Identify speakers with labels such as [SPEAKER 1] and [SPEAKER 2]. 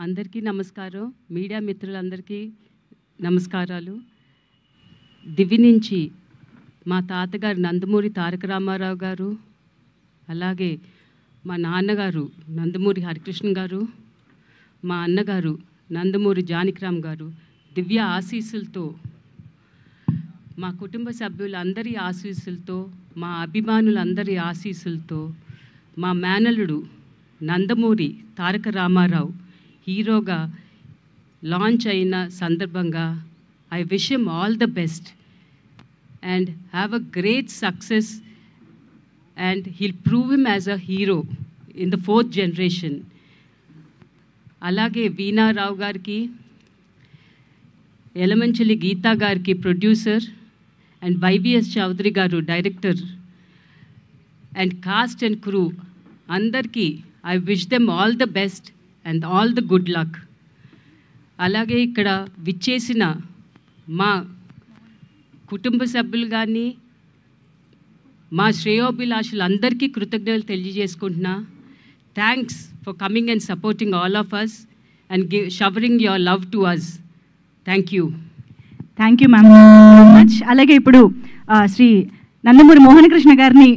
[SPEAKER 1] అందరికీ నమస్కారం. మీడియా మిత్రులందరికీ నమస్కారాలు. దివి నుంచి మా తాతగారు నందమూరి తారక రామారావు గారు, అలాగే మా నాన్నగారు నందమూరి హరికృష్ణ గారు, మా అన్నగారు నందమూరి జానకిరామ్ గారు దివ్య ఆశీస్సులతో, మా కుటుంబ సభ్యులందరి ఆశీస్సులతో, మా అభిమానులందరి ఆశీస్సులతో, మా మేనల్లుడు నందమూరి తారక రామారావు హీరోగా లాంచ్ అయిన సందర్భంగా I wish him all the best and have a great success, and he'll prove him as a hero in the 4th generation. అలాగే వీణా రావు గారికి, ఎలమంచిలి గీతా గారికి ప్రొడ్యూసర్, అండ్ వైవిఎస్ చౌదరి గారు director, and cast and crew అందరికీ I wish them all the best and all the good luck. అలాగే ఇక్కడ విచ్చేసిన మా కుటుంబ సభ్యులు కానీ మా శ్రేయోభిలాషులందరికీ కృతజ్ఞతలు తెలియజేసుకుంటున్నా. Thanks for coming and supporting all of us and showering your love to us. Thank you.
[SPEAKER 2] Thank you ma'am so much. అలాగే ఇప్పుడు శ్రీ నందమూరి మోహనకృష్ణ గారిని